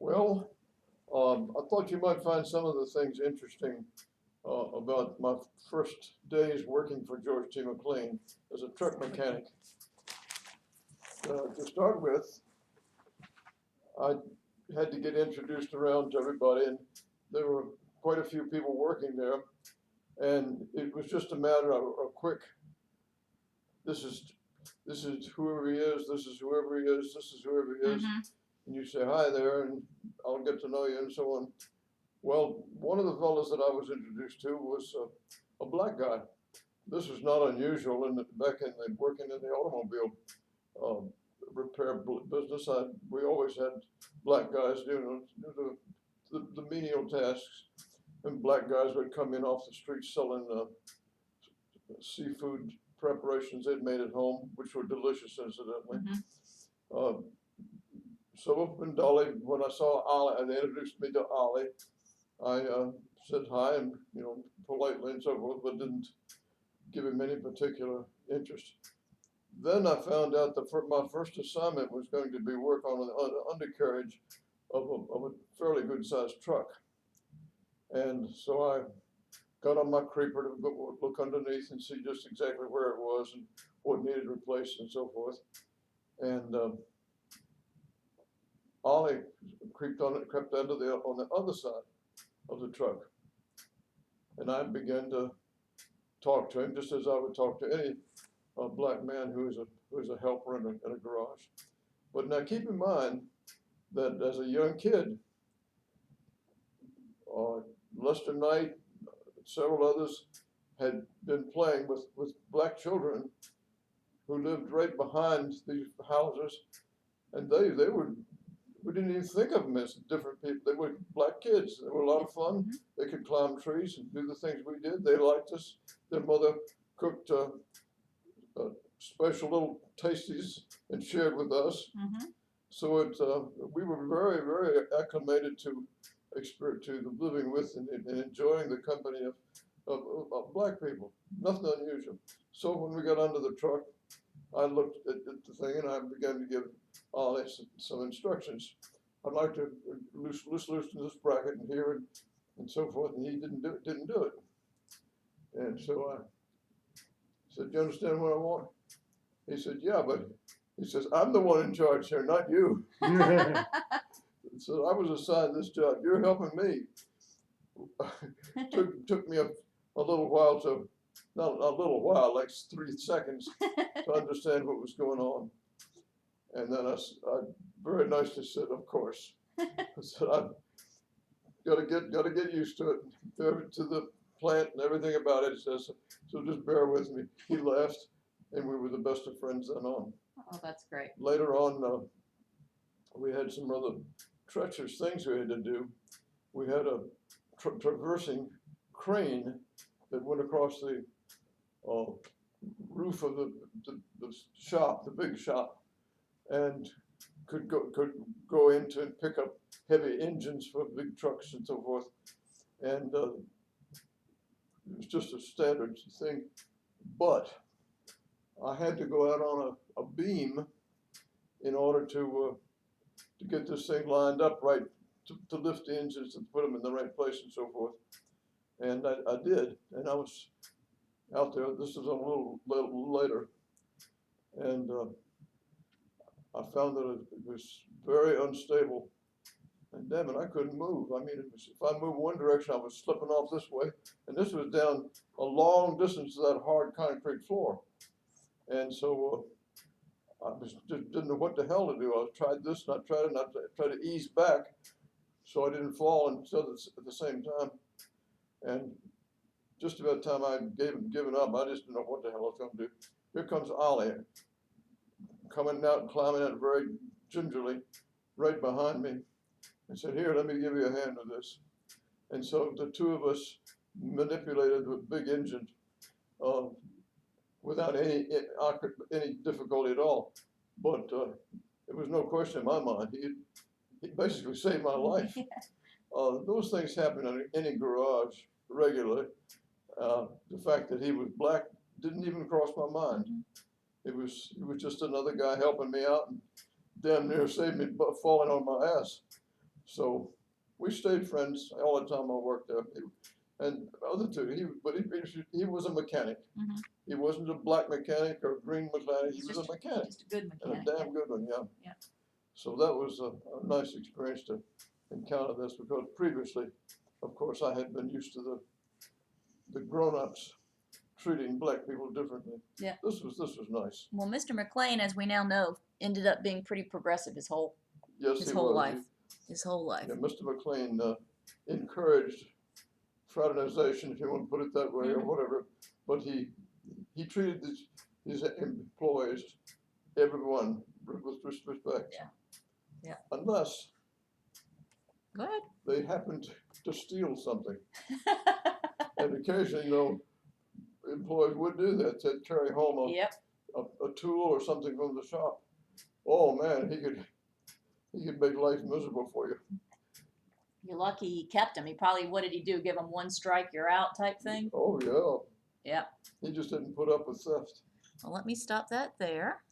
Well, I thought you might find some of the things interesting about my first days working for George T. McLean as a truck mechanic. To start with, I had to get introduced around to everybody, and there were quite a few people working there, and it was just a matter of a quick, this is this is whoever he is, this is whoever he is, this is whoever he is, Mm-hmm. and you say hi there, and I'll get to know you, and so on. Well, one of the fellows that I was introduced to was a black guy. This was not unusual back in the working in the automobile um, repair business. We always had black guys doing the menial tasks, and black guys would come in off the street selling seafood preparations they'd made at home, which were delicious, incidentally. Mm-hmm. Uh, so when Dolly, when I saw Ollie, and they introduced me to Ollie, I said hi and politely and so forth, but didn't give him any particular interest. Then I found out that my first assignment was going to be work on an undercarriage of a fairly good sized truck. And so I got on my creeper to look underneath and see just exactly where it was and what needed replaced and so forth. And Ollie crept under on the other side of the truck. And I began to talk to him just as I would talk to any black man who is a helper in a garage. But now keep in mind that as a young kid, Lester Knight, several others had been playing with black children who lived right behind these houses, and they were, we didn't even think of them as different people. They were black kids. They were a lot of fun. Mm-hmm. They could climb trees and do the things we did. They liked us. Their mother cooked special little tasties and shared with us. Mm-hmm. So we were very, very acclimated to living with and enjoying the company of black people. Nothing unusual. So when we got under the truck, I looked at the thing and I began to give Ollie some instructions. I'd like to loosen this bracket in here and so forth, and he didn't do it. And so I said, "You understand what I want?" He said, "Yeah, but," he says, "I'm the one in charge here, not you." So I was assigned this job. You're helping me. took me a little while to, not a little while, like 3 seconds to understand what was going on. And then I very nicely said, "Of course." I said, "I've got to get used to it, to the plant and everything about it." He says, "So just bear with me." He laughed, and we were the best of friends then on. Oh, that's great. Later on, we had some rather treacherous things we had to do. We had a traversing crane that went across the roof of the shop, the big shop, and could go into and pick up heavy engines for big trucks and so forth. And it was just a standard thing. But I had to go out on a beam in order to get this thing lined up right, to lift the engines and put them in the right place and so forth. And I did, and I was out there. This was a little later, and I found that it was very unstable. And damn it, I couldn't move. I mean, if I moved one direction, I was slipping off this way, and this was down a long distance to that hard concrete floor. And so I just didn't know what the hell to do. I tried this, and I tried to ease back so I didn't fall and at the same time. And just about the time I given up, I just didn't know what the hell I was going to do. Here comes Ollie, coming out and climbing out very gingerly, right behind me, and said, "Here, let me give you a hand with this." And so the two of us manipulated the big engine without any difficulty at all. But it was no question in my mind. He basically saved my life. Those things happen in any garage regularly. The fact that he was black didn't even cross my mind. It was just another guy helping me out and damn near saved me falling on my ass. So we stayed friends all the time I worked there. And the other two, he was a mechanic. Mm-hmm. He wasn't a black mechanic or green mechanic. He was a mechanic. Just a good And mechanic. a damn good one, yeah. Yeah. So that was a nice experience to encounter this, because previously, of course, I had been used to the grown-ups treating black people differently. Yeah. This was nice. Well, Mr. McLean, as we now know, ended up being pretty progressive his whole Yes, he whole was. life. His whole life. Yeah, Mr. McLean encouraged fraternization, if you want to put it that way, or whatever. But he treated his employees, everyone, with respect. Yeah. Yeah. Unless Go ahead. they happened to steal something. And occasionally, employees would do that. They'd carry home a tool or something from the shop. Oh man, he could make life miserable for you. You're lucky he kept him. He probably, what did he do? Give him one strike, you're out type thing? Oh yeah. Yeah. He just didn't put up with theft. Well, let me stop that there.